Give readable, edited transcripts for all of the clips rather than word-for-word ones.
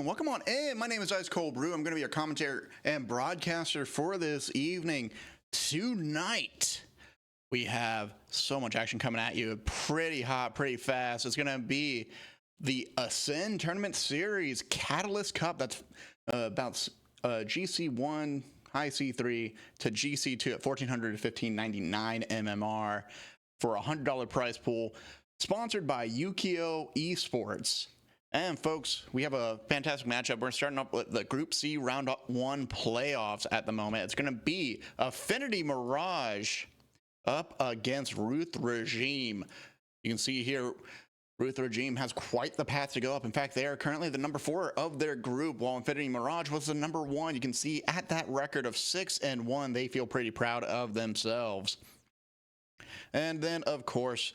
welcome on in. My name is IceColeBrew. I'm going to be your commentator and broadcaster for this evening. Tonight, we have so much action coming at you. Pretty hot, pretty fast. It's going to be the Ascend Tournament Series Catalyst Cup. That's about GC1, high C3 to GC2 at $1,400 to $1,599 MMR for a $100 prize pool. Sponsored by Rocket League Esports. And folks, we have a fantastic matchup. We're starting up with the Group C Round 1 playoffs at the moment. It's going to be Affinity Mirage up against Ruth Regime. You can see here, Ruth Regime has quite the path to go up. In fact, they are currently the number 4 of their group, while Affinity Mirage was the number 1. You can see at that record of 6-1, they feel pretty proud of themselves. And then, of course,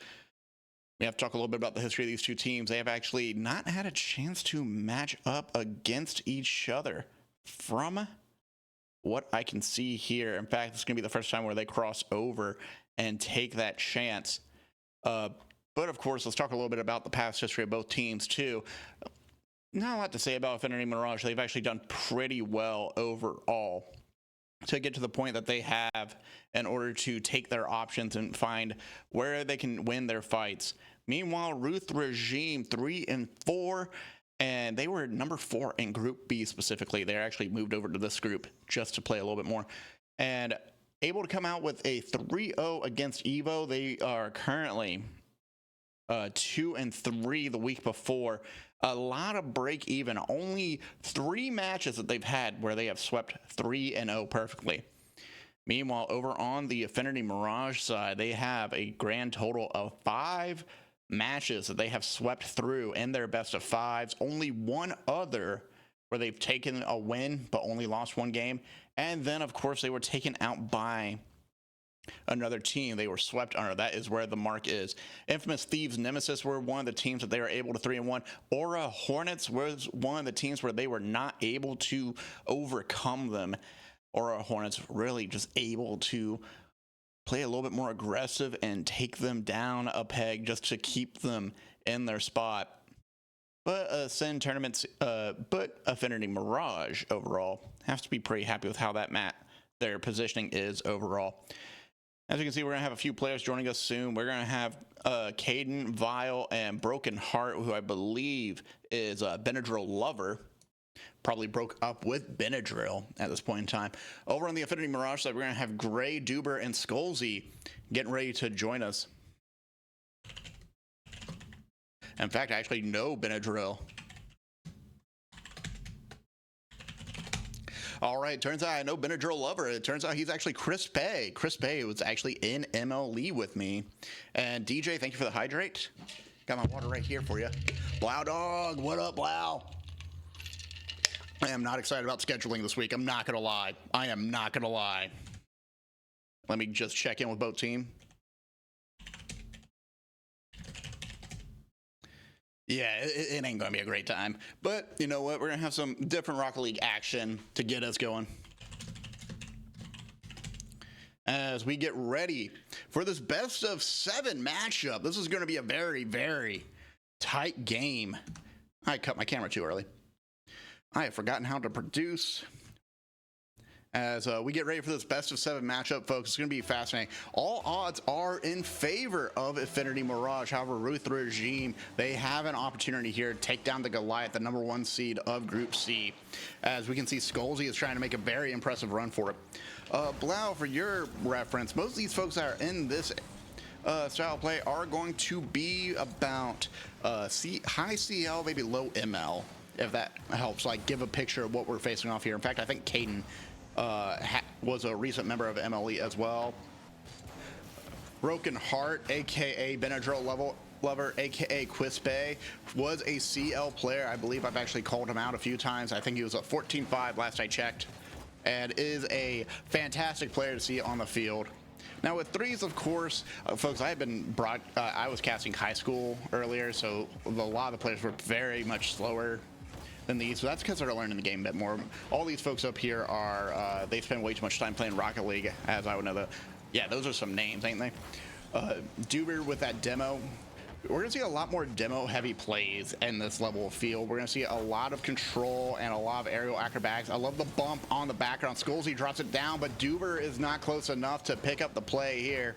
we have to talk a little bit about the history of these two teams. They have actually not had a chance to match up against each other from what I can see here. In fact, it's going to be the first time where they cross over and take that chance. But of course, let's talk a little bit about the past history of both teams too. Not a lot to say about Affinity Mirage. They've actually done pretty well overall to get to the point that they have in order to take their options and find where they can win their fights. Meanwhile, Ruth Regime 3-4, and they were number 4 in Group B specifically. They actually moved over to this group just to play a little bit more, and able to come out with a 3-0 against Evo. They are currently 2-3 the week before. A lot of break even. Only 3 matches that they've had where they have swept 3-0 perfectly. Meanwhile, over on the Affinity Mirage side, they have a grand total of 5 matches that they have swept through in their best of 5s. Only one other where they've taken a win but only lost 1 game. And then, of course, they were taken out by another team. They were swept under. That is where the mark is. Infamous Thieves Nemesis were one of the teams that they were able to 3-1. Aura Hornets was one of the teams where they were not able to overcome them. Aura Hornets really just able to play a little bit more aggressive and take them down a peg just to keep them in their spot. But Ascend tournaments, but Affinity Mirage overall has to be pretty happy with how their positioning is overall. As you can see, we're going to have a few players joining us soon. We're going to have Caden, Vile, and Broken Heart, who I believe is Benadryl Lover. Probably broke up with Benadryl at this point in time. Over on the Affinity Mirage side, we're going to have Gray, Duber, and Skullsy getting ready to join us. In fact, I actually know Benadryl. All right, turns out I know Benadryl Lover. It turns out he's actually Chris Pay. Chris Pay was actually in MLE with me. And DJ, thank you for the hydrate. Got my water right here for you. Blau Dog, what up, Blau? I am not excited about scheduling this week. I'm not going to lie. I am not going to lie. Let me just check in with both team. Yeah, it ain't going to be a great time. But you know what? We're going to have some different Rocket League action to get us going. As we get ready for this best of 7 matchup. This is going to be a very, very tight game. I cut my camera too early. I have forgotten how to produce. As we get ready for this best of 7 matchup, folks, it's going to be fascinating. All odds are in favor of Affinity Mirage. However, Ruth Regime, they have an opportunity here to take down the Goliath, the number 1 seed of Group C. As we can see, Skullsy is trying to make a very impressive run for it. Blau, for your reference, most of these folks that are in this style of play are going to be about high CL, maybe low ML. If that helps, like, give a picture of what we're facing off here. In fact, I think Caden was a recent member of MLE as well. Broken Heart, aka Benadryl Lover, aka Quispe, was a CL player. I believe I've actually called him out a few times. I think he was a 14-5 last I checked, and is a fantastic player to see on the field. Now with 3s, of course, folks, I was casting high school earlier, so a lot of the players were very much slower than these, so that's because they're learning the game a bit more. All these folks up here are, they spend way too much time playing Rocket League, as I would know. Yeah, those are some names, ain't they? Duber with that demo. We're going to see a lot more demo-heavy plays in this level of field. We're going to see a lot of control and a lot of aerial acrobatics. I love the bump on the background. Skolzy drops it down, but Duber is not close enough to pick up the play here.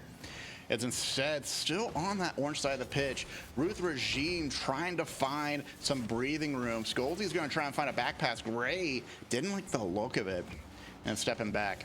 It's instead still on that orange side of the pitch. Ruth Regime trying to find some breathing room. Skolzy's going to try and find a back pass. Gray didn't like the look of it and stepping back.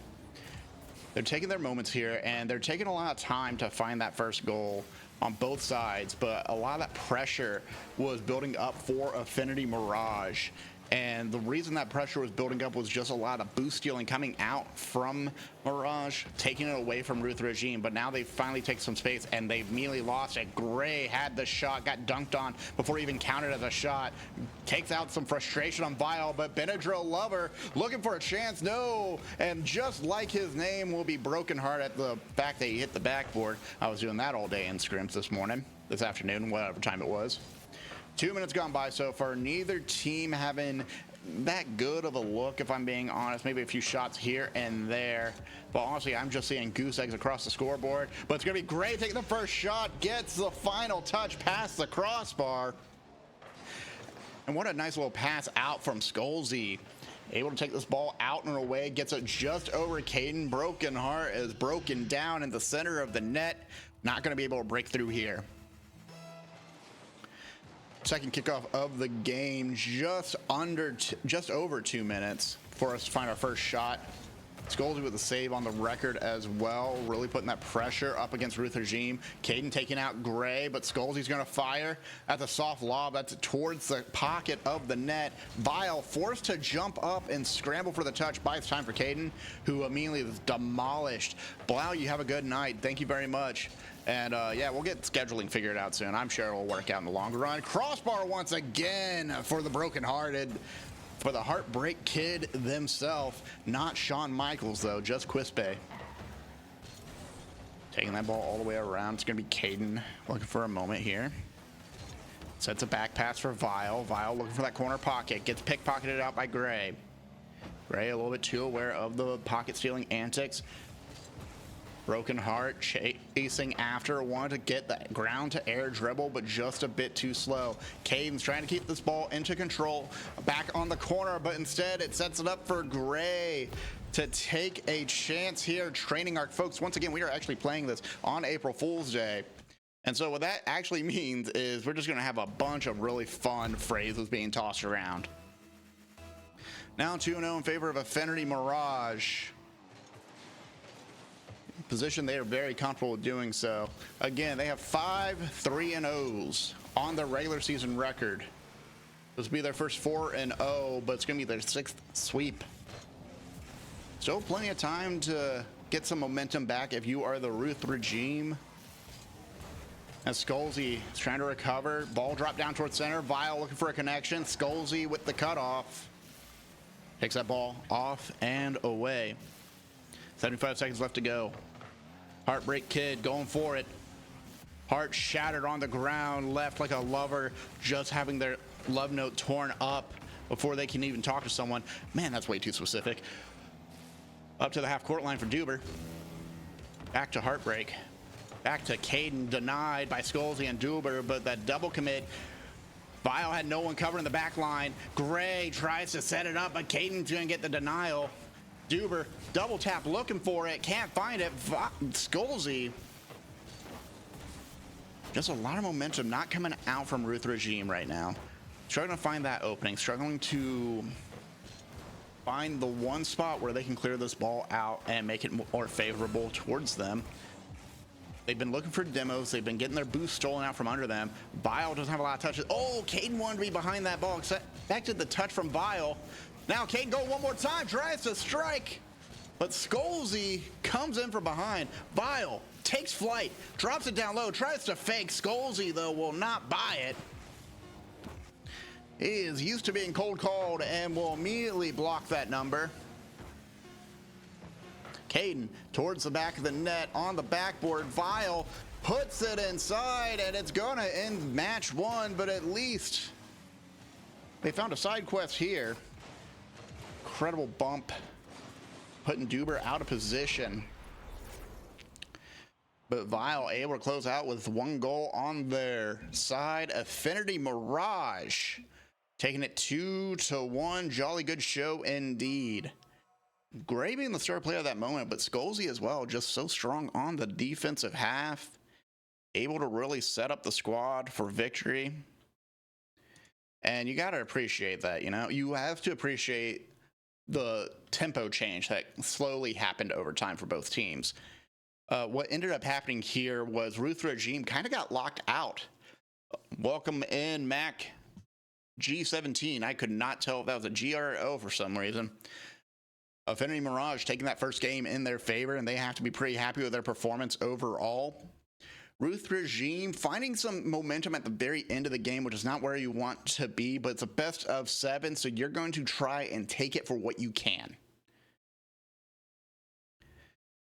They're taking their moments here, and they're taking a lot of time to find that first goal on both sides, but a lot of that pressure was building up for Affinity Mirage. And the reason that pressure was building up was just a lot of boost stealing coming out from Mirage, taking it away from Ruth Regime. But now they finally take some space, and they immediately lost it. Gray had the shot, got dunked on before he even counted as a shot. Takes out some frustration on Vile, but Benadryl Lover looking for a chance. No, and just like his name, will be broken heart at the fact that he hit the backboard. I was doing that all day in scrims this afternoon, whatever time it was. 2 minutes gone by so far. Neither team having that good of a look, if I'm being honest. Maybe a few shots here and there. But honestly, I'm just seeing goose eggs across the scoreboard. But it's going to be Gray taking the first shot. Gets the final touch past the crossbar. And what a nice little pass out from Skolzy. Able to take this ball out and away. Gets it just over Caden. Broken heart is broken down in the center of the net. Not going to be able to break through here. Second kickoff of the game, just over 2 minutes for us to find our first shot. Skolzy with a save on the record as well, really putting that pressure up against Ruth Regime. Caden taking out Gray, but Skolzy's going to fire at the soft lob. That's towards the pocket of the net. Vile forced to jump up and scramble for the touch. Buys time for Caden, who immediately is demolished. Blau, you have a good night. Thank you very much. And yeah, we'll get scheduling figured out soon. I'm sure it will work out in the long run. Crossbar once again for the brokenhearted. For the Heartbreak Kid themselves. Not Shawn Michaels, though, just Quispe. Taking that ball all the way around. It's going to be Caden looking for a moment here. Sets a back pass for Vile. Vile looking for that corner pocket. Gets pickpocketed out by Gray. Gray a little bit too aware of the pocket stealing antics. Broken heart chasing after, wanted to get that ground to air dribble, but just a bit too slow. Caden's trying to keep this ball into control, back on the corner, but instead it sets it up for Gray to take a chance here. Training arc, folks, once again, we are actually playing this on April Fool's Day. And so what that actually means is we're just going to have a bunch of really fun phrases being tossed around. Now 2-0 in favor of Affinity Mirage. Position they are very comfortable with doing so. Again, they have 5 3-0s on their regular season record. This will be their first 4-0, but it's going to be their 6th sweep. Still plenty of time to get some momentum back if you are the Ruth Regime. As Skolzy is trying to recover. Ball dropped down towards center. Vile looking for a connection. Skolzy with the cutoff. Takes that ball off and away. 75 seconds left to go. Heartbreak Kid going for it. Heart shattered on the ground, left like a lover, just having their love note torn up before they can even talk to someone. Man, that's way too specific. Up to the half-court line for Duber. Back to Heartbreak. Back to Caden, denied by Skolzy and Duber, but that double commit. Vile had no one covering the back line. Gray tries to set it up, but Caden's gonna get the denial. Duber, double tap, looking for it, can't find it. Skolzy. Just a lot of momentum not coming out from Ruth Regime right now. Struggling to find that opening, struggling to find the one spot where they can clear this ball out and make it more favorable towards them. They've been looking for demos. They've been getting their boost stolen out from under them. Vile doesn't have a lot of touches. Oh, Caden wanted to be behind that ball. Expected the touch from Vile. Now Caden going one more time, tries to strike, but Skolzy comes in from behind. Vile takes flight, drops it down low, tries to fake. Skolzy, though, will not buy it. He is used to being cold called and will immediately block that number. Caden towards the back of the net on the backboard. Vile puts it inside, and it's gonna end match 1, but at least they found a side quest here. Incredible bump, putting Duber out of position. But Vile able to close out with 1 goal on their side. Affinity Mirage taking it 2-1. Jolly good show indeed. Gray being the star player of that moment, but Skolzy as well, just so strong on the defensive half. Able to really set up the squad for victory. And you got to appreciate that, you know? You have to appreciate the tempo change that slowly happened over time for both teams. What ended up happening here was Ruth Regime kind of got locked out. Welcome in, Mac G17. I could not tell if that was a G or O for some reason. Affinity Mirage taking that first game in their favor, and they have to be pretty happy with their performance overall. Ruth Regime finding some momentum at the very end of the game, which is not where you want to be, but it's a best of 7, so you're going to try and take it for what you can.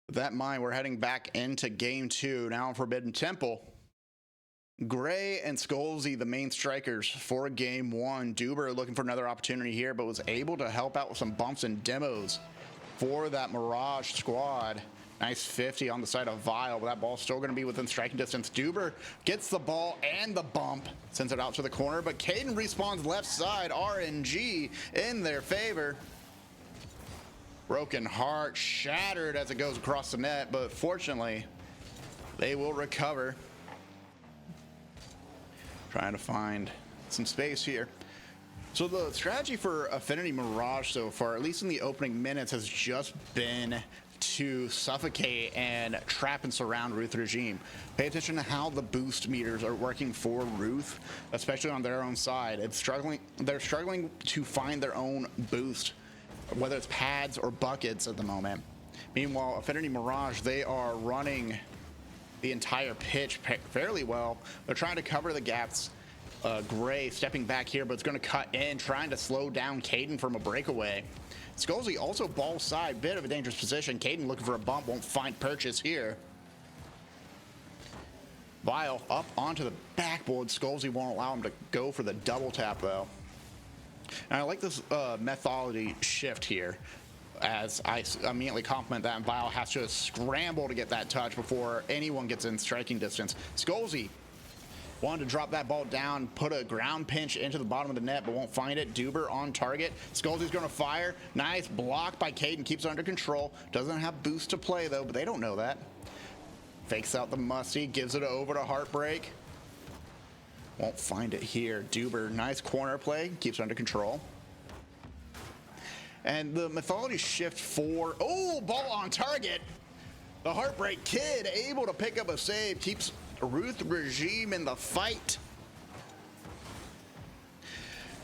With that in mind, we're heading back into game 2. Now in Forbidden Temple. Gray and Skolzy, the main strikers for game 1. Duber looking for another opportunity here, but was able to help out with some bumps and demos for that Mirage squad. Nice 50 on the side of Vile, but that ball's still going to be within striking distance. Duber gets the ball and the bump, sends it out to the corner, but Caden respawns left side. RNG in their favor. Broken heart shattered as it goes across the net, but fortunately, they will recover. Trying to find some space here. So the strategy for Affinity Mirage so far, at least in the opening minutes, has just been to suffocate and trap and surround Ruth Regime. Pay attention to how the boost meters are working for Ruth, especially on their own side. They're struggling to find their own boost, whether it's pads or buckets at the moment. Meanwhile, Affinity Mirage, they are running the entire pitch fairly well. They're trying to cover the gaps. Gray stepping back here, but it's going to cut in, trying to slow down Caden from a breakaway. Skolzy also ball side, bit of a dangerous position. Caden looking for a bump, won't find purchase here. Vile up onto the backboard. Skolzy won't allow him to go for the double tap though. And I like this methodology shift here, as I immediately compliment that, and Vile has to scramble to get that touch before anyone gets in striking distance. Skolzy wanted to drop that ball down, put a ground pinch into the bottom of the net, but won't find it. Duber on target. Skolzy's going to fire. Nice block by Caden, keeps it under control. Doesn't have boost to play though, but they don't know that. Fakes out the musty, gives it over to Heartbreak. Won't find it here. Duber, nice corner play, keeps it under control. And the mythology shift for, oh, ball on target. The Heartbreak Kid able to pick up a save, keeps Ruth Regime in the fight.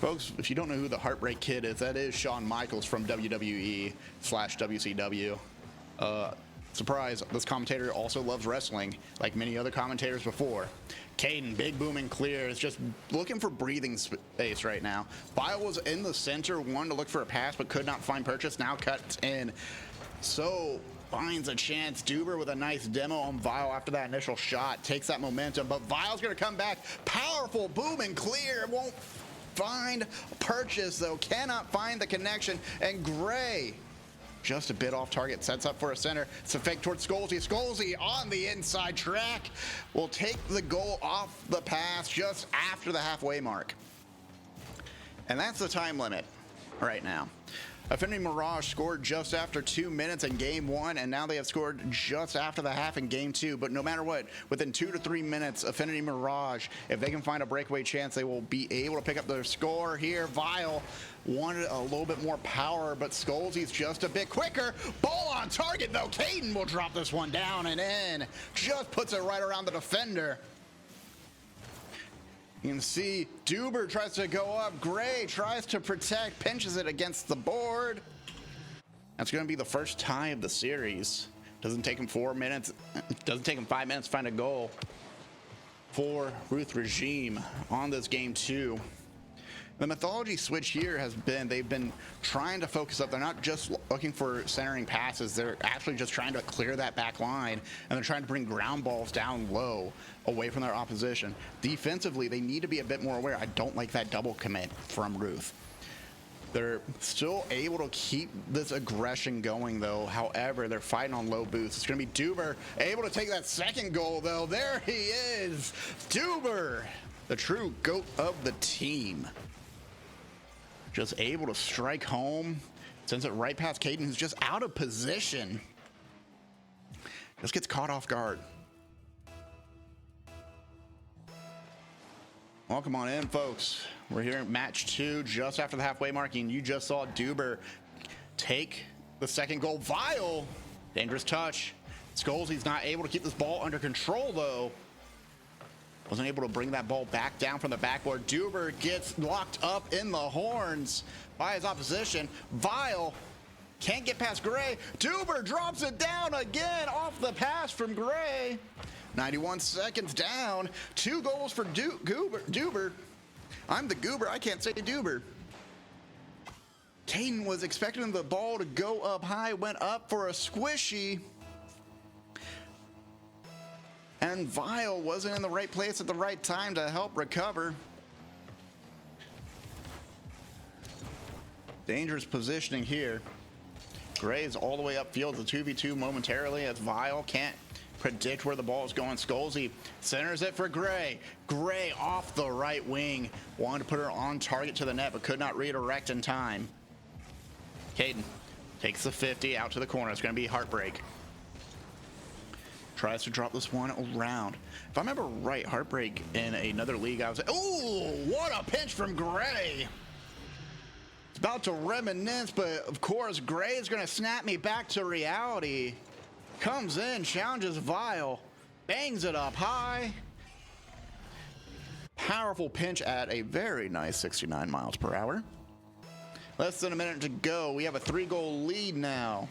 Folks, if you don't know who the Heartbreak Kid is, that is Shawn Michaels from WWE/WCW. Surprise, this commentator also loves wrestling, like many other commentators before. Caden, big booming clear, is just looking for breathing space right now. Vile was in the center, wanted to look for a pass, but could not find purchase. Now cuts in. So finds a chance. Duber with a nice demo on Vile after that initial shot. Takes that momentum, but Vile's going to come back. Powerful, booming clear. Won't find purchase, though. Cannot find the connection. And Gray, just a bit off target, sets up for a center. It's a fake towards Skolzy. Skolzy on the inside track will take the goal off the pass just after the halfway mark. And that's the time limit right now. Affinity Mirage scored just after 2 minutes in game 1, and now they have scored just after the half in game 2. But no matter what, within 2 to 3 minutes, Affinity Mirage, if they can find a breakaway chance, they will be able to pick up their score here. Vile wanted a little bit more power, but Skolzy's just a bit quicker. Ball on target, though. Caden will drop this one down and in. Just puts it right around the defender. You can see Duber tries to go up. Gray tries to protect, pinches it against the board. That's going to be the first tie of the series. Doesn't take him 4 minutes. Doesn't take him 5 minutes to find a goal for Ruth Regime on this game 2. The mythology switch here has been, they've been trying to focus up. They're not just looking for centering passes. They're actually just trying to clear that back line, and they're trying to bring ground balls down low away from their opposition. Defensively, they need to be a bit more aware. I don't like that double commit from Ruth. They're still able to keep this aggression going, though. However, they're fighting on low boosts. It's going to be Duber able to take that second goal, though. There he is. Duber, the true GOAT of the team. Just able to strike home. Sends it right past Caden, who's just out of position. Just gets caught off guard. Welcome on in, folks. We're here in match 2, just after the halfway mark, and you just saw Duber take the second goal. Vile, dangerous touch. Skolzy's not able to keep this ball under control, though. Wasn't able to bring that ball back down from the backboard. Duber gets locked up in the horns by his opposition. Vile can't get past Gray. Duber drops it down again off the pass from Gray. 91 seconds down. 2 goals for Duber. I'm the goober. I can't say Duber. Caden was expecting the ball to go up high, went up for a squishy. And Vile wasn't in the right place at the right time to help recover. Dangerous positioning here. Gray's all the way upfield. The 2v2 momentarily as Vile can't predict where the ball is going. Skolzy centers it for Gray. Gray off the right wing. Wanted to put her on target to the net, but could not redirect in time. Caden takes the 50 out to the corner. It's going to be Heartbreak. Tries to drop this one around. If I remember right, Heartbreak in another league, I was like, ooh, what a pinch from Gray. It's about to reminisce, but of course, Gray is going to snap me back to reality. Comes in, challenges Vile, bangs it up high. Powerful pinch at a very nice 69 miles per hour. Less than a minute to go. We have a 3-goal lead now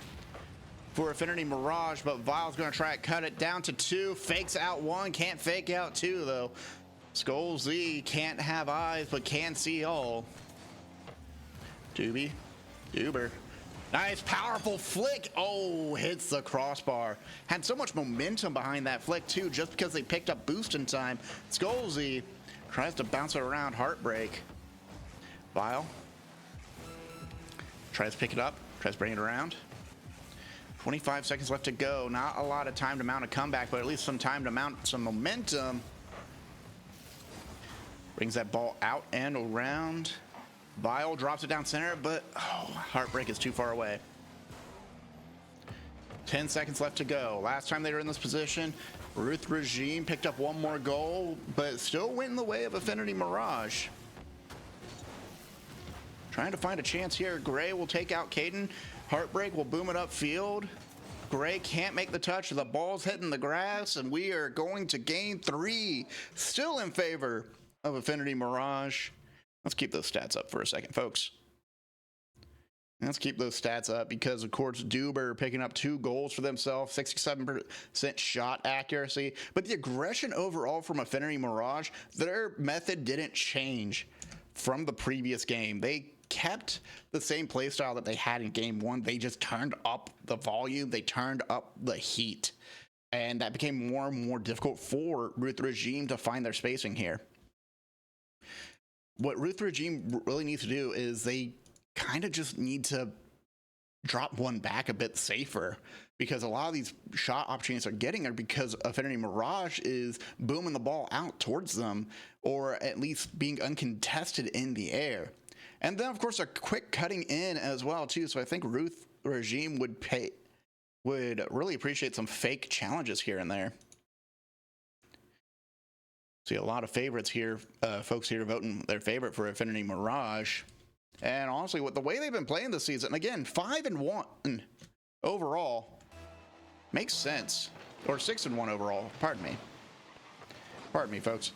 for Affinity Mirage, but Vile's going to try to cut it down to 2. Fakes out 1, can't fake out 2, though. Skolzy can't have eyes, but can see all. Duber. Nice, powerful flick. Oh, hits the crossbar. Had so much momentum behind that flick, too, just because they picked up boost in time. Skolzy tries to bounce it around. Heartbreak. Vile tries to pick it up, tries to bring it around. 25 seconds left to go. Not a lot of time to mount a comeback, but at least some time to mount some momentum. Brings that ball out and around. Vile drops it down center, but Heartbreak is too far away. 10 seconds left to go. Last time they were in this position, Ruth Regime picked up 1 more goal, but still went in the way of Affinity Mirage. Trying to find a chance here. Gray will take out Caden. Heartbreak will boom it upfield. Gray can't make the touch. The ball's hitting the grass, and we are going to game 3. Still in favor of Affinity Mirage. Let's keep those stats up for a second, folks. Let's keep those stats up because, of course, Duber picking up 2 goals for themselves, 67% shot accuracy. But the aggression overall from Affinity Mirage, their method didn't change from the previous game. They kept the same playstyle that they had in game 1. They just turned up the volume. They turned up the heat. And that became more and more difficult for Ruth Regime to find their spacing here. What Ruth Regime really needs to do is they kind of just need to drop one back a bit safer, because a lot of these shot opportunities they're getting are because Affinity Mirage is booming the ball out towards them, or at least being uncontested in the air. And then, of course, a quick cutting in as well, too. So I think Ruth Regime would really appreciate some fake challenges here and there. See a lot of favorites here, folks here voting their favorite for Affinity Mirage. And honestly, with the way they've been playing this season, again, 5-1 overall makes sense. Or 6-1 overall, pardon me, folks.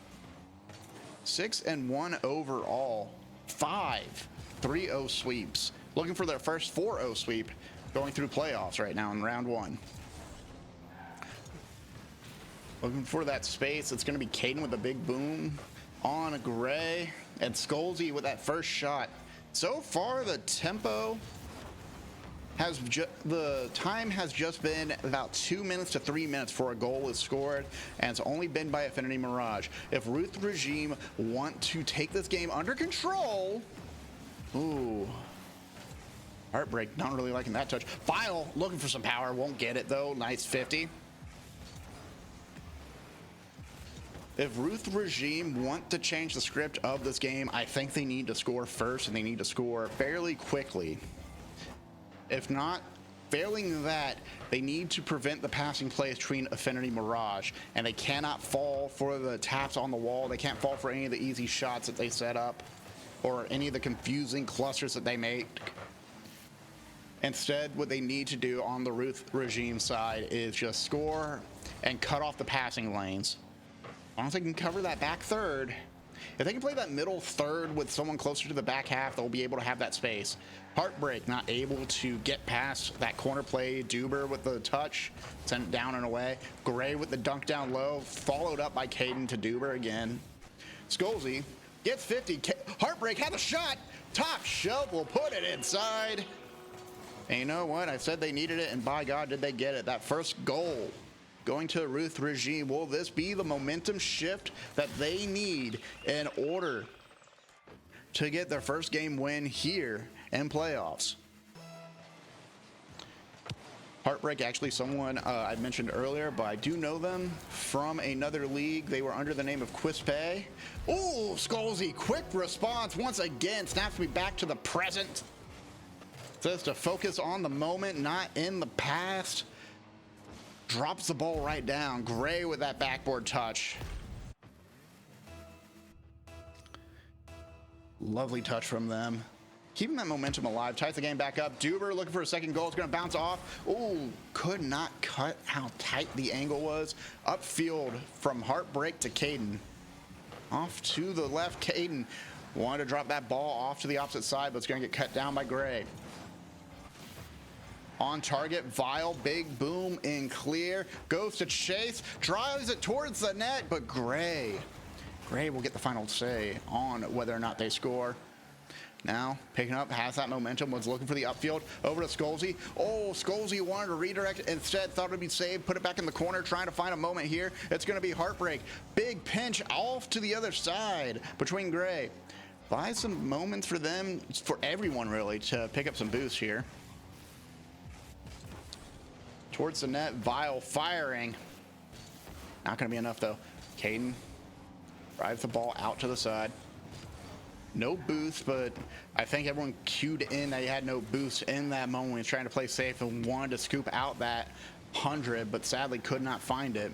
6-1 overall, 5 3-0 sweeps. Looking for their first 4-0 sweep going through playoffs right now in round 1. Looking for that space. It's going to be Caden with a big boom on a Gray, and Skolzy with that first shot. So far, the tempo has the time has just been about 2 minutes to 3 minutes for a goal is scored, and it's only been by Affinity Mirage. If Ruth Regime want to take this game under control, ooh, Heartbreak, not really liking that touch. Vile looking for some power, won't get it though. Nice 50. If Ruth Regime want to change the script of this game, I think they need to score first, and they need to score fairly quickly. If not, failing that, they need to prevent the passing plays between Affinity and Mirage, and they cannot fall for the taps on the wall. They can't fall for any of the easy shots that they set up or any of the confusing clusters that they make. Instead, what they need to do on the Ruth Regime side is just score and cut off the passing lanes. Once they can cover that back third, if they can play that middle third with someone closer to the back half, they'll be able to have that space. Heartbreak not able to get past that corner play. Duber with the touch, sent it down and away. Gray with the dunk down low, followed up by Caden to Duber again. Skolzy gets 50. Heartbreak had the shot. Top shelf will put it inside. And you know what? I said they needed it, and by God, did they get it. That first goal going to Ruth Regime. Will this be the momentum shift that they need in order to get their first game win here in playoffs? Heartbreak, actually someone I mentioned earlier, but I do know them from another league. They were under the name of Quispe. Ooh, Skolzy, quick response once again. Snaps me back to the present. Says to focus on the moment, not in the past. Drops the ball right down. Gray with that backboard touch. Lovely touch from them. Keeping that momentum alive. Ties the game back up. Duber looking for a second goal. It's going to bounce off. Ooh, could not cut how tight the angle was. Upfield from Heartbreak to Caden. Off to the left. Caden wanted to drop that ball off to the opposite side, but it's going to get cut down by Gray. On target, Vile, big boom in clear. Goes to chase, drives it towards the net, but Gray will get the final say on whether or not they score. Now, picking up, has that momentum, was looking for the upfield, over to Skolzy. Oh, Skolzy wanted to redirect, instead thought it would be saved, put it back in the corner, trying to find a moment here. It's going to be Heartbreak. Big pinch off to the other side between Gray. Buy some moments for them, for everyone really, to pick up some boost here. Towards the net, Vile firing. Not going to be enough though. Caden drives the ball out to the side. No boost, but I think everyone cued in that he had no boost in that moment. He's trying to play safe and wanted to scoop out that 100, but sadly could not find it.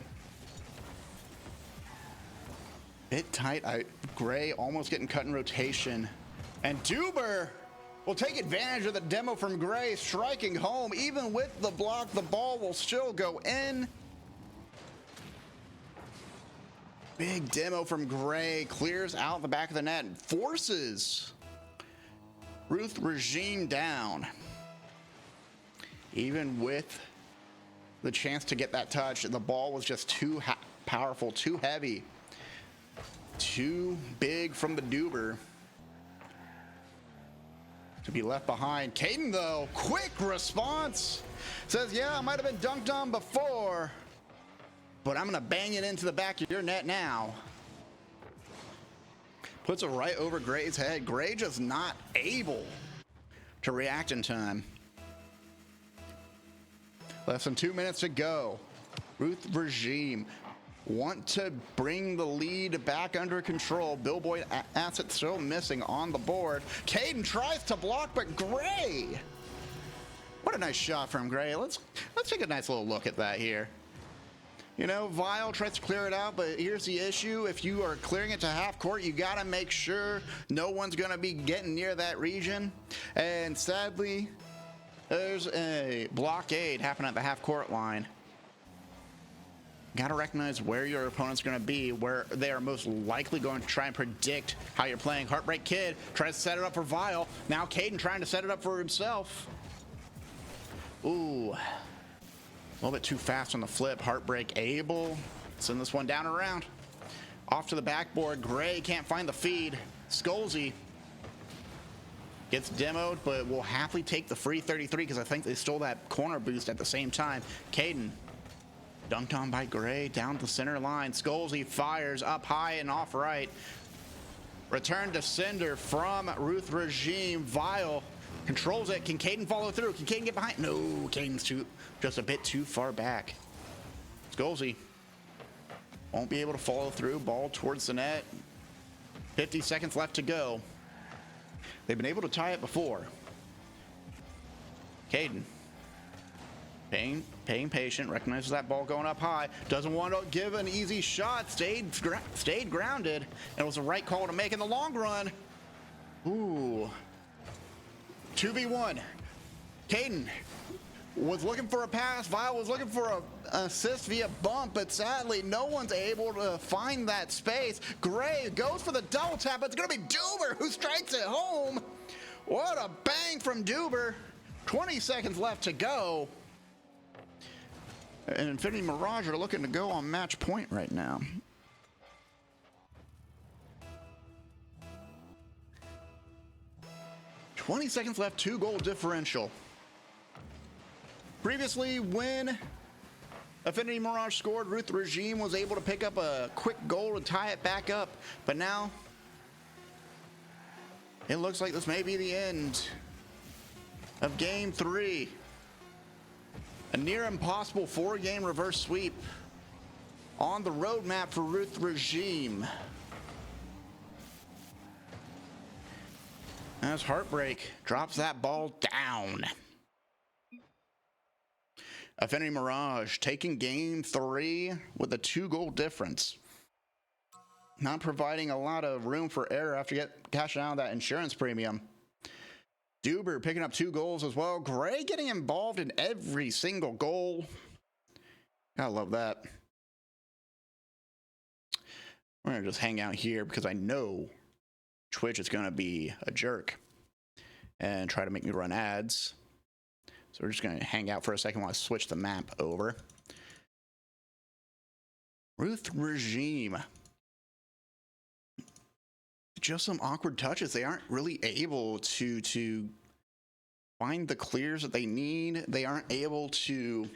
Bit tight. Gray almost getting cut in rotation. And Duber will take advantage of the demo from Gray, striking home. Even with the block, the ball will still go in. Big demo from Gray, clears out the back of the net and forces Ruth Regime down. Even with the chance to get that touch, the ball was just too powerful, too heavy, too big from the Duber to be left behind. Caden though, quick response. Says, yeah, I might have been dunked on before, but I'm gonna bang it into the back of your net now. Puts it right over Gray's head. Gray just not able to react in time. Less than 2 minutes to go. Ruth Regime want to bring the lead back under control. Bill Boyd asset still missing on the board. Caden tries to block, but Gray. What a nice shot from Gray. Let's take a nice little look at that here. You know, Vile tries to clear it out, but here's the issue. If you are clearing it to half court, you got to make sure no one's going to be getting near that region. And sadly, there's a blockade happening at the half court line. Got to recognize where your opponent's going to be, where they are most likely going to try and predict how you're playing. Heartbreak Kid tries to set it up for Vile. Now Caden trying to set it up for himself. Ooh. A little bit too fast on the flip. Heartbreak able. Send this one down and around. Off to the backboard. Gray can't find the feed. Skolzy gets demoed, but will happily take the free 33 because I think they stole that corner boost at the same time. Caden dunked on by Gray down the center line. Skolzy fires up high and off right. Return to sender from Ruth Regime. Vile Controls it. Can Caden follow through? Can Caden get behind? No, Caden's just a bit too far back. Skolzy won't be able to follow through. Ball towards the net. 50 seconds left to go. They've been able to tie it before. Caden paying patient, recognizes that ball going up high, doesn't want to give an easy shot, stayed grounded, and it was the right call to make in the long run. Ooh. 2v1. Caden was looking for a pass. Vile was looking for an assist via bump, but sadly, no one's able to find that space. Gray goes for the double tap, but it's going to be Duber who strikes it home. What a bang from Duber. 20 seconds left to go. And Infinity Mirage are looking to go on match point right now. $20 seconds left, 2-goal differential. Previously, when Affinity Mirage scored, Ruth Regime was able to pick up a quick goal to tie it back up. But now, it looks like this may be the end of Game 3. A near impossible 4-game reverse sweep on the roadmap for Ruth Regime. As Heartbreak drops that ball down. Affinity Mirage taking Game 3 with a 2-goal difference. Not providing a lot of room for error after cashing out that insurance premium. Duber picking up 2 goals as well. Gray getting involved in every single goal. Gotta love that. We're gonna just hang out here because I know Twitch is gonna be a jerk and try to make me run ads. So we're just gonna hang out for a second while I switch the map over. Ruth Regime. Just some awkward touches. They aren't really able to find the clears that they need. They aren't able to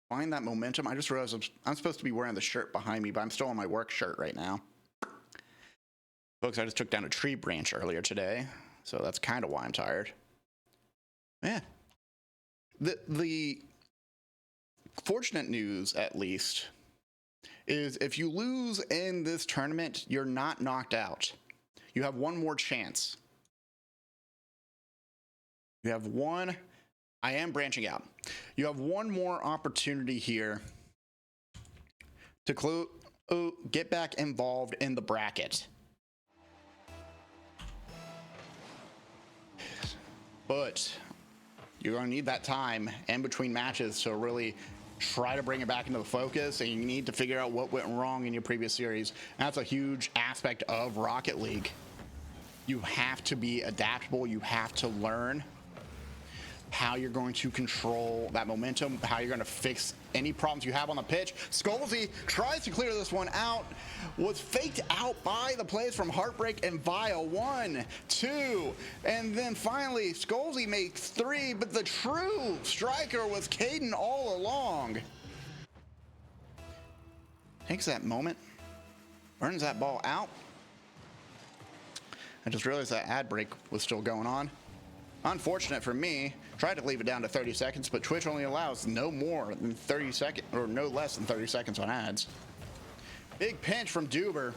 find that momentum. I just realized I'm supposed to be wearing the shirt behind me, but I'm still on my work shirt right now. Folks, I just took down a tree branch earlier today, so that's kind of why I'm tired. Yeah. The fortunate news, at least, is if you lose in this tournament, you're not knocked out. You have one more chance. You have one. I am branching out. You have one more opportunity here to get back involved in the bracket. But you're going to need that time in between matches to really try to bring it back into the focus, and you need to figure out what went wrong in your previous series. And that's a huge aspect of Rocket League. You have to be adaptable. You have to learn how you're going to control that momentum, how you're going to fix any problems you have on the pitch. Skolzy tries to clear this one out, was faked out by the plays from Heartbreak and Vile. 1, 2, and then finally Skolzy makes 3, but the true striker was Caden all along. Takes that moment, burns that ball out. I just realized that ad break was still going on. Unfortunate for me. Tried to leave it down to 30 seconds, but Twitch only allows no more than 30 seconds, or no less than 30 seconds on ads. Big pinch from Duber.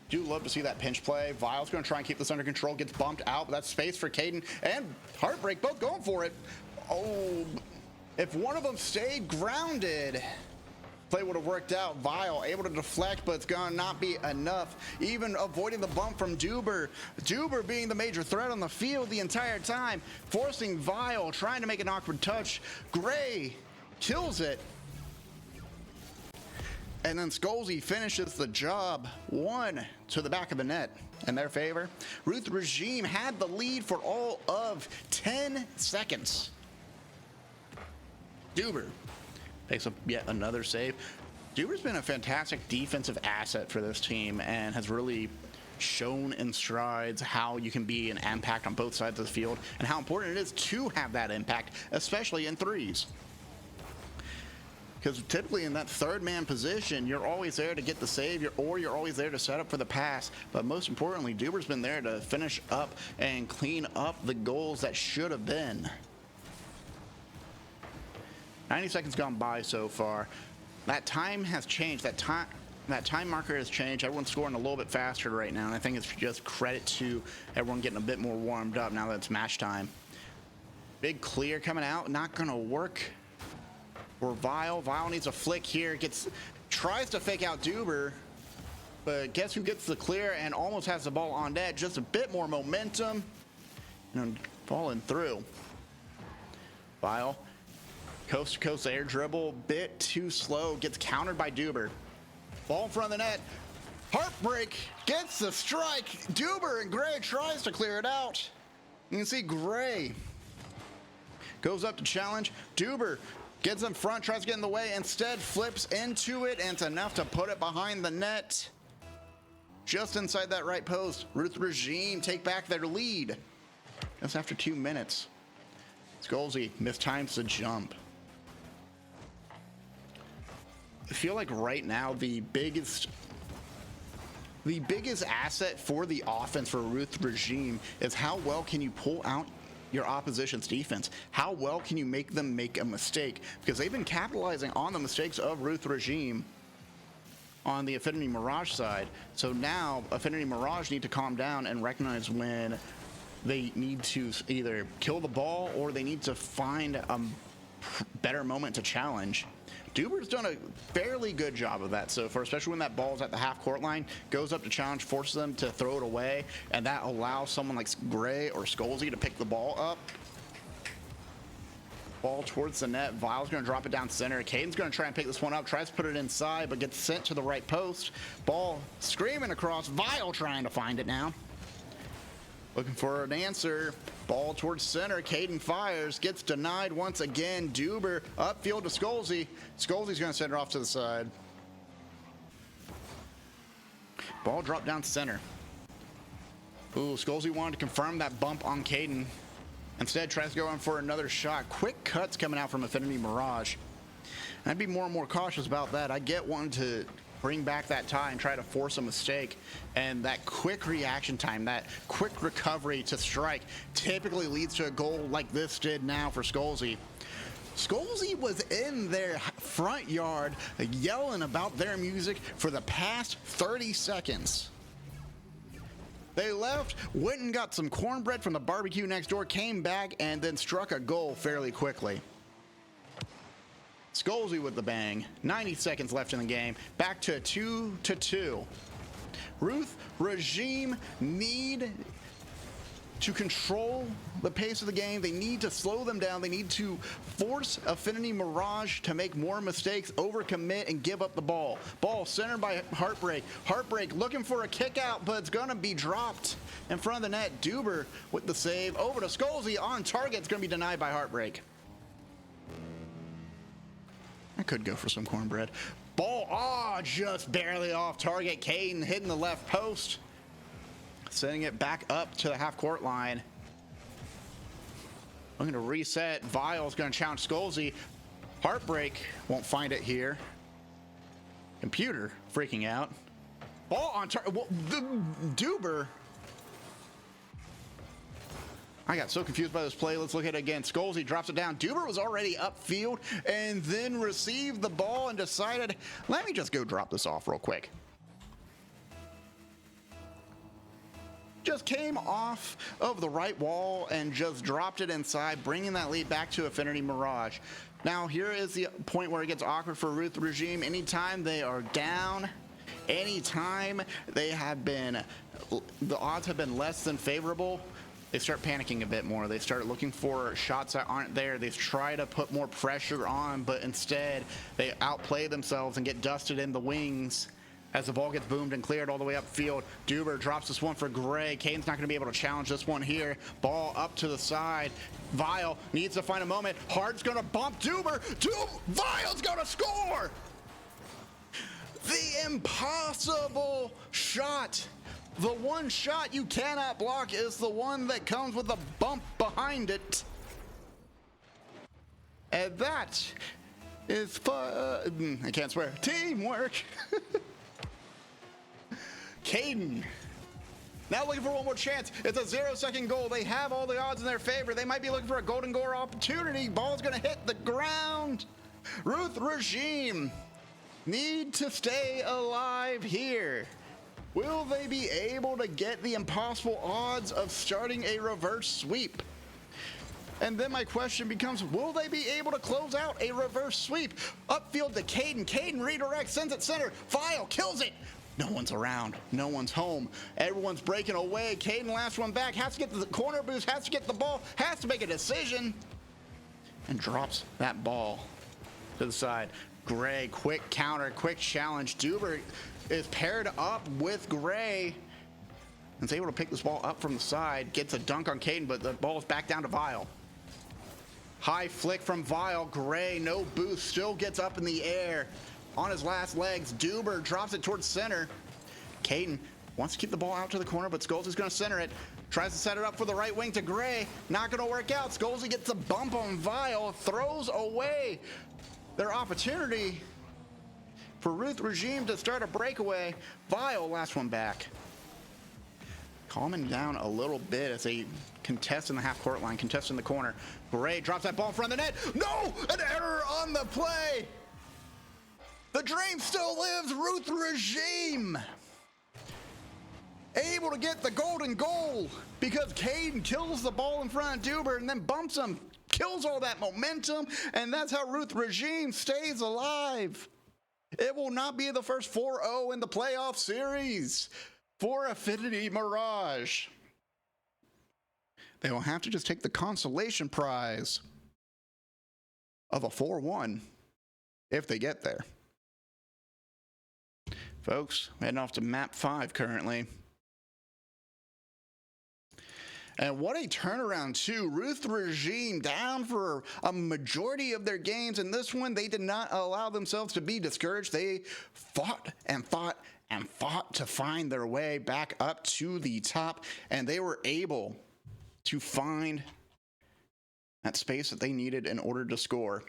Do love to see that pinch play. Vile's going to try and keep this under control. Gets bumped out, but that's space for Caden and Heartbreak, both going for it. Oh, if one of them stayed grounded, play would have worked out. Vile able to deflect, but it's gonna not be enough. Even avoiding the bump from Duber. Duber being the major threat on the field the entire time, forcing Vile, trying to make an awkward touch. Gray kills it. And then Skolzy finishes the job. 1 to the back of the net in their favor. Ruth Regime had the lead for all of 10 seconds. Duber takes up yet another save. Duber's been a fantastic defensive asset for this team and has really shown in strides how you can be an impact on both sides of the field and how important it is to have that impact, especially in threes. Because typically in that third man position, you're always there to get the save, or you're always there to set up for the pass. But most importantly, Duber's been there to finish up and clean up the goals that should have been. 90 seconds gone by so far. That time has changed. That time marker has changed. Everyone's scoring a little bit faster right now, and I think it's just credit to everyone getting a bit more warmed up now that it's match time. Big clear coming out, not gonna work for Vile. Vile needs a flick here, tries to fake out Duber, but guess who gets the clear and almost has the ball on net. Just a bit more momentum and falling through. Vile, coast to coast air dribble, bit too slow, gets countered by Duber. Ball in front of the net. Heartbreak gets the strike. Duber and Gray tries to clear it out. You can see Gray goes up to challenge. Duber gets in front, tries to get in the way, instead flips into it, and it's enough to put it behind the net. Just inside that right post. Ruth Regime take back their lead. That's after 2 minutes. Skolzy mistimes the jump. I feel like right now the biggest asset for the offense for Ruth Regime is how well can you pull out your opposition's defense. How well can you make them make a mistake? Because they've been capitalizing on the mistakes of Ruth Regime on the Affinity Mirage side. So now Affinity Mirage need to calm down and recognize when they need to either kill the ball or they need to find a better moment to challenge. Duber's done a fairly good job of that so far, especially when that ball's at the half-court line, goes up to challenge, forces them to throw it away, and that allows someone like Gray or Skolzy to pick the ball up. Ball towards the net. Vile's going to drop it down center. Caden's going to try and pick this one up, tries to put it inside, but gets sent to the right post. Ball screaming across. Vile trying to find it now. Looking for an answer. Ball towards center. Caden fires. Gets denied once again. Duber upfield to Skolzy. Skolzy's going to send it off to the side. Ball dropped down center. Ooh, Skolzy wanted to confirm that bump on Caden. Instead, tries to go in for another shot. Quick cuts coming out from Affinity Mirage. I'd be more and more cautious about that. I get wanting to bring back that tie and try to force a mistake, and that quick reaction time, that quick recovery to strike typically leads to a goal like this did now for Skolzy. Skolzy was in their front yard yelling about their music for the past 30 seconds. They left, went and got some cornbread from the barbecue next door, came back, and then struck a goal fairly quickly. Skolzy with the bang. 90 seconds left in the game. Back to 2-2. Ruth Regime need to control the pace of the game. They need to slow them down. They need to force Affinity Mirage to make more mistakes, overcommit, and give up the ball. Ball centered by Heartbreak. Heartbreak looking for a kick out, but it's going to be dropped in front of the net. Duber with the save. Over to Skolzy on target. It's going to be denied by Heartbreak. I could go for some cornbread. Ball, just barely off target. Caden hitting the left post. Sending it back up to the half-court line. I'm going to reset. Vile's going to challenge Skolzy. Heartbreak won't find it here. Computer freaking out. Ball on target. Well, the Duber. I got so confused by this play. Let's look at it again. Skolzy drops it down. Duber was already upfield and then received the ball and decided, let me just go drop this off real quick. Just came off of the right wall and just dropped it inside, bringing that lead back to Affinity Mirage. Now, here is the point where it gets awkward for Ruth Regime. Anytime they are down, anytime they have been, the odds have been less than favorable, they start panicking a bit more. They start looking for shots that aren't there. They try to put more pressure on, but instead they outplay themselves and get dusted in the wings as the ball gets boomed and cleared all the way upfield. Duber drops this one for Gray. Caden's not going to be able to challenge this one here. Ball up to the side. Vile needs to find a moment. Hart's going to bump Duber. Vile's going to score! The impossible shot. The one shot you cannot block is the one that comes with a bump behind it. And that is fun. I can't swear. Teamwork. Caden. Now looking for one more chance. It's a 0-second goal. They have all the odds in their favor. They might be looking for a golden goal opportunity. Ball's going to hit the ground. Ruth Regime need to stay alive here. Will they be able to get the impossible odds of starting a reverse sweep? And then my question becomes, will they be able to close out a reverse sweep? Upfield to Caden. Caden redirects, sends it center. File kills it. No one's around. No one's home. Everyone's breaking away. Caden last one back. Has to get the corner boost. Has to get the ball. Has to make a decision. And drops that ball to the side. Gray, quick counter, quick challenge. Duber is paired up with Gray. And is able to pick this ball up from the side. Gets a dunk on Caden, but the ball is back down to Vile. High flick from Vile. Gray, no boost. Still gets up in the air. On his last legs, Duber drops it towards center. Caden wants to keep the ball out to the corner, but Skolzy is going to center it. Tries to set it up for the right wing to Gray. Not going to work out. Skolzy gets a bump on Vile. Throws away their opportunity for Ruth Regime to start a breakaway. Vile last one back. Calming down a little bit as they contest in the half-court line, contest in the corner. Gray drops that ball in front of the net. No! An error on the play! The dream still lives. Ruth Regime able to get the golden goal because Caden kills the ball in front of Duber and then bumps him, kills all that momentum, and that's how Ruth Regime stays alive. It will not be the first 4-0 in the playoff series for Affinity Mirage. They will have to just take the consolation prize of a 4-1 if they get there. Folks, heading off to map 5 currently. And what a turnaround too. Ruth Regime down for a majority of their games. In this one, they did not allow themselves to be discouraged. They fought and fought and fought to find their way back up to the top. And they were able to find that space that they needed in order to score.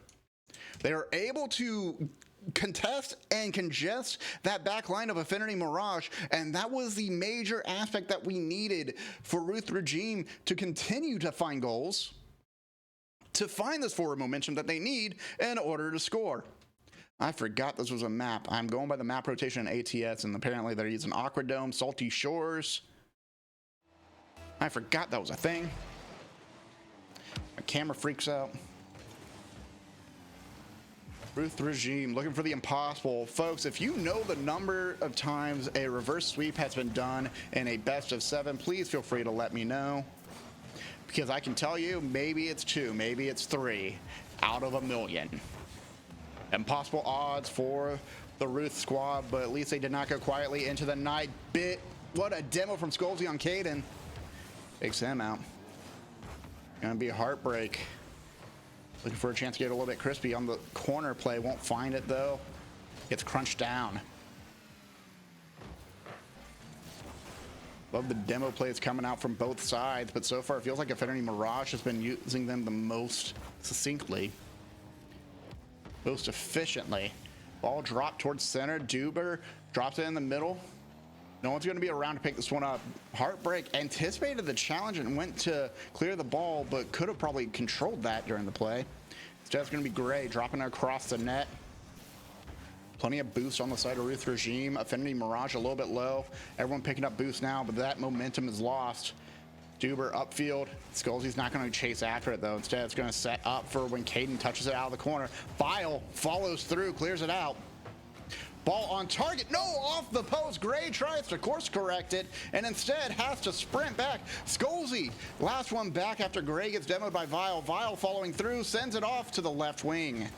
They were able to contest and congest that back line of Affinity Mirage, and that was the major aspect that we needed for Ruth Regime to continue to find goals, to find this forward momentum that they need in order to score. I forgot this was a map. I'm going by the map rotation in ATS, and apparently they're using Aquadome, Salty Shores. I forgot that was a thing. My camera freaks out. Ruth Regime looking for the impossible. Folks, if you know the number of times a reverse sweep has been done in a best of 7, please feel free to let me know. Because I can tell you, maybe it's 2, maybe it's 3 out of a million. Impossible odds for the Ruth squad, but at least they did not go quietly into the night. What a demo from Skolzy on Caden. Takes him out. Gonna be a heartbreak. Looking for a chance to get a little bit crispy on the corner play. Won't find it though. Gets crunched down. Love the demo plays coming out from both sides, but so far it feels like Affinity Mirage has been using them the most succinctly, most efficiently. Ball dropped towards center. Duber drops it in the middle. No one's going to be around to pick this one up. Heartbreak anticipated the challenge and went to clear the ball, but could have probably controlled that during the play. Instead, it's going to be Gray dropping it across the net. Plenty of boost on the side of Ruth Regime. Affinity Mirage a little bit low. Everyone picking up boost now, but that momentum is lost. Duber upfield. Skolzy's not going to chase after it, though. Instead, it's going to set up for when Caden touches it out of the corner. File follows through, clears it out. Ball on target. No, off the post. Gray tries to course correct it and instead has to sprint back. Skolzy, last one back after Gray gets demoed by Vile. Vile following through, sends it off to the left wing.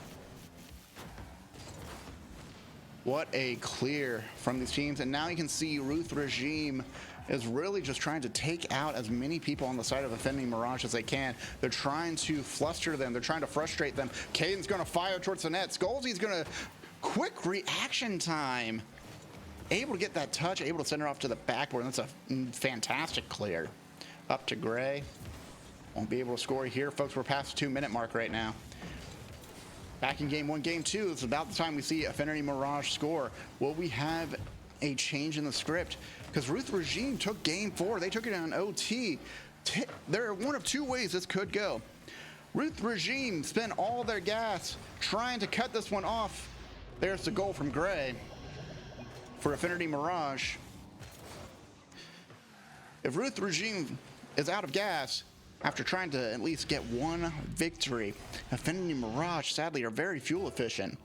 What a clear from these teams. And now you can see Ruth Regime is really just trying to take out as many people on the side of Affinity Mirage as they can. They're trying to fluster them. They're trying to frustrate them. Caden's going to fire towards the net. Skolzy's going to quick reaction time. Able to get that touch, able to send her off to the backboard. That's a fantastic clear. Up to Gray. Won't be able to score here, folks. We're past the 2-minute mark right now. Back in game 1, game 2, it's about the time we see Affinity Mirage score. Will we have a change in the script? Because Ruth Regime took game 4. They took it on OT. There are one of two ways this could go. Ruth Regime spent all their gas trying to cut this one off. There's the goal from Gray for Affinity Mirage. If Ruth Regime is out of gas after trying to at least get one victory, Affinity Mirage sadly are very fuel efficient.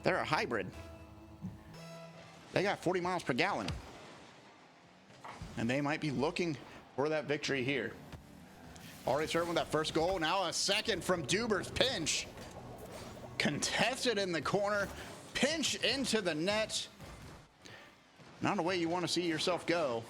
They're a hybrid. They got 40 miles per gallon. And they might be looking for that victory here. Already starting with that first goal. Now a second from Duber's pinch. Contested in the corner. Pinch into the net. Not a way you want to see yourself go.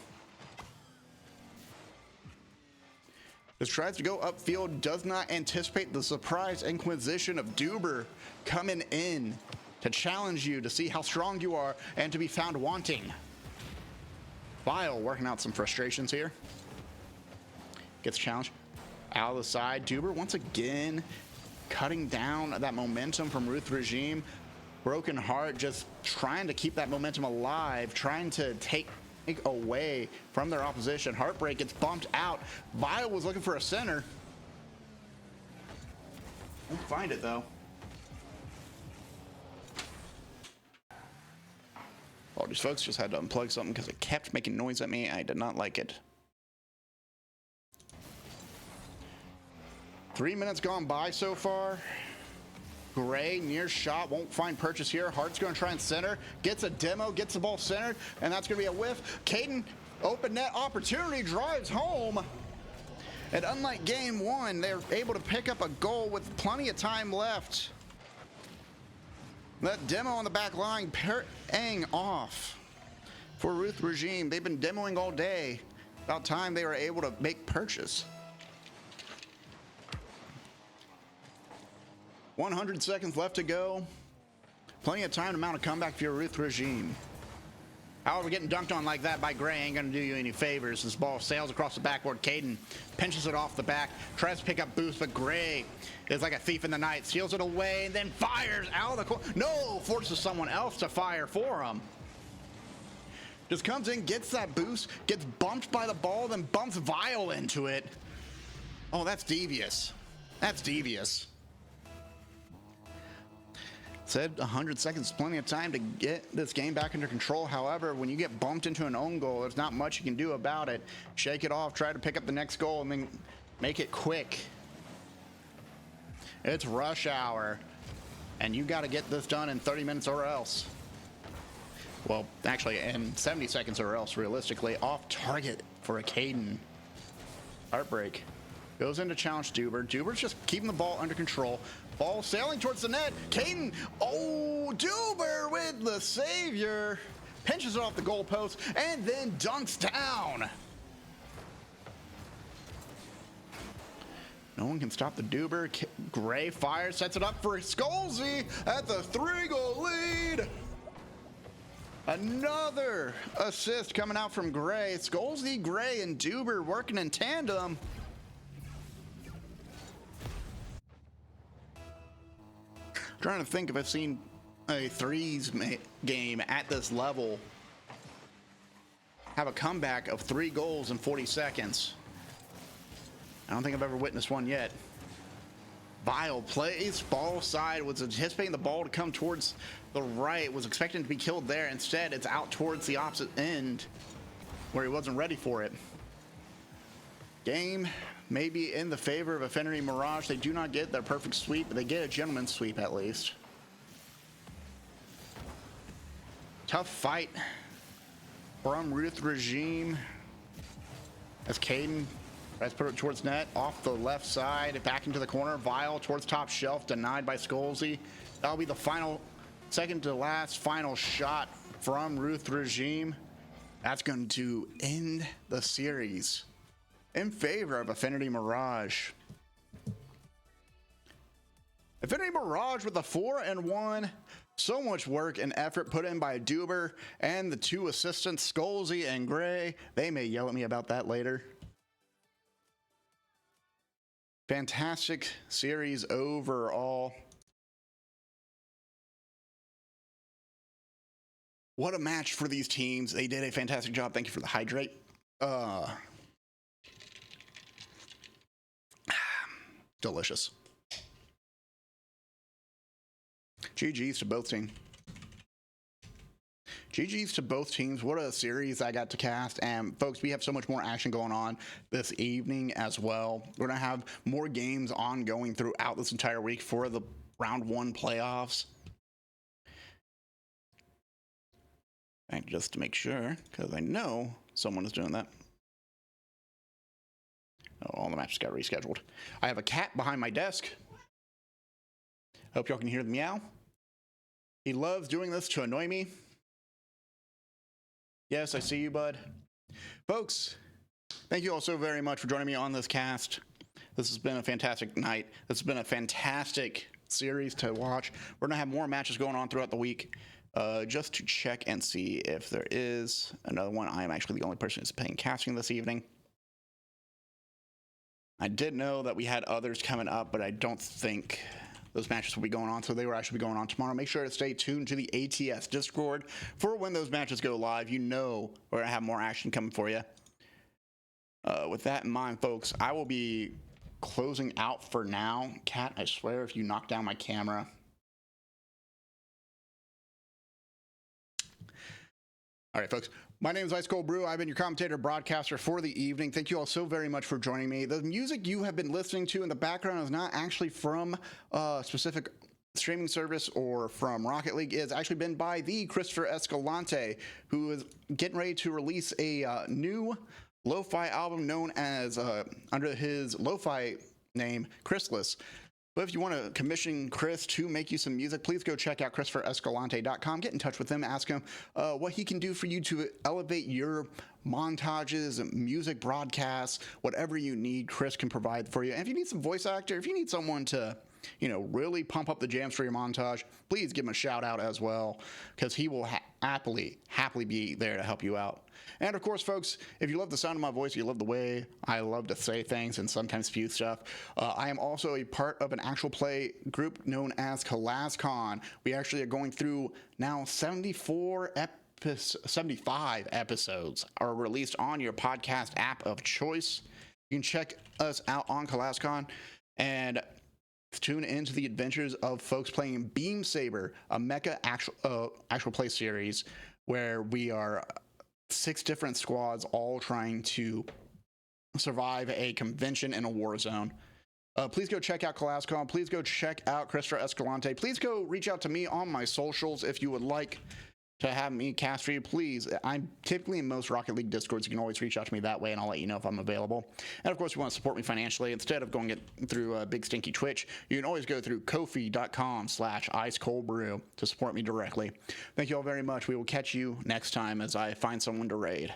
This tries to go upfield, does not anticipate the surprise inquisition of Duber coming in to challenge you to see how strong you are and to be found wanting. Vile working out some frustrations here. Gets challenged. Out of the side, Duber once again cutting down that momentum from Ruth Regime. Broken Heart just trying to keep that momentum alive, trying to take away from their opposition. Heartbreak gets bumped out. Vile was looking for a center. Won't find it though. All these folks just had to unplug something because it kept making noise at me. I did not like it. 3 minutes gone by so far. Gray near shot, won't find purchase here. Hart's going to try and center, gets a demo, gets the ball centered, and that's going to be a whiff. Caden, open net opportunity, drives home. And unlike game 1, they're able to pick up a goal with plenty of time left. That demo on the back line paying off for Ruth Regime. They've been demoing all day. About time they were able to make purchase. 100 seconds left to go. Plenty of time to mount a comeback for your Ruth Regime. However, getting dunked on like that by Gray ain't gonna do you any favors. This ball sails across the backboard. Caden pinches it off the back, tries to pick up boost, but Gray is like a thief in the night, steals it away, and then fires out of the corner. No, forces someone else to fire for him. Just comes in, gets that boost, gets bumped by the ball, then bumps Vile into it. Oh, that's devious. That's devious. Said 100 seconds is plenty of time to get this game back under control. However, when you get bumped into an own goal, there's not much you can do about it. Shake it off, try to pick up the next goal, and then make it quick. It's rush hour, and you got to get this done in 30 minutes or else. Well, actually, in 70 seconds or else, realistically. Off target for a Caden. Heartbreak. Goes into challenge Duber. Duber's just keeping the ball under control. Ball sailing towards the net. Caden, oh, Duber with the savior. Pinches it off the goalpost and then dunks down. No one can stop the Duber. Gray fires, sets it up for Skolzy at the 3-goal lead. Another assist coming out from Gray. Skolzy, Gray, and Duber working in tandem. Trying to think if I've seen a threes game at this level have a comeback of 3 goals in 40 seconds. I don't think I've ever witnessed one yet. Vile plays, ball side, was anticipating the ball to come towards the right, was expecting to be killed there. Instead, it's out towards the opposite end where he wasn't ready for it. Game maybe in the favor of Affinity Mirage. They do not get their perfect sweep, but they get a gentleman's sweep at least. Tough fight from Ruth Regime as Caden tries to put it towards net, off the left side, back into the corner. Vile towards top shelf, denied by Skolzy. That'll be the final, second to last final shot from Ruth Regime. That's going to end the series in favor of Affinity Mirage. Affinity Mirage with a 4-1. So much work and effort put in by Duber and the 2 assistants, Skolzy and Gray. They may yell at me about that later. Fantastic series overall. What a match for these teams. They did a fantastic job. Thank you for the hydrate. Delicious. GG's to both teams. GG's to both teams. What a series I got to cast. And folks, we have so much more action going on this evening as well. We're going to have more games ongoing throughout this entire week for the round 1 playoffs. And just to make sure, because I know someone is doing that. Oh, all the matches got rescheduled. I have a cat behind my desk. Hope y'all can hear the meow. He loves doing this to annoy me. Yes, I see you, bud. Folks, thank you all so very much for joining me on this cast. This has been a fantastic night. This has been a fantastic series to watch. We're going to have more matches going on throughout the week. Just to check and see if there is another one. I am actually the only person who's paying casting this evening. I did know that we had others coming up, but I don't think those matches will be going on, so they will actually be going on tomorrow. Make sure to stay tuned to the ATS Discord for when those matches go live. You know we're going to have more action coming for you. With that in mind, folks, I will be closing out for now. Cat, I swear if you knock down my camera. All right, folks. My name is IceColeBrew. I've been your commentator, broadcaster for the evening. Thank you all so very much for joining me. The music you have been listening to in the background is not actually from a specific streaming service or from Rocket League. It's actually been by the Christopher Escalante, who is getting ready to release a new lo-fi album known as, under his lo-fi name, Chrisless. But if you want to commission Chris to make you some music, please go check out ChristopherEscalante.com. Get in touch with him. Ask him what he can do for you to elevate your montages, music broadcasts, whatever you need, Chris can provide for you. And if you need some voice actor, if you need someone to, really pump up the jams for your montage, please give him a shout out as well, because he will happily be there to help you out. And of course, folks, if you love the sound of my voice, you love the way I love to say things and sometimes spew stuff, I am also a part of an actual play group known as ColasCon. We actually are going through now 75 episodes are released on your podcast app of choice. You can check us out on ColasCon and tune into the adventures of folks playing Beam Saber, a mecha actual play series where we are 6 different squads all trying to survive a convention in a war zone. Please go check out ColasCon. Please go check out Christopher Escalante. Please go reach out to me on my socials if you would like to have me cast for you. Please, I'm typically in most Rocket League Discords. You can always reach out to me that way and I'll let you know if I'm available. And of course, if you want to support me financially, instead of going through Big Stinky Twitch, you can always go through Ko-fi.com/IceColeBrew to support me directly. Thank you all very much. We will catch you next time as I find someone to raid.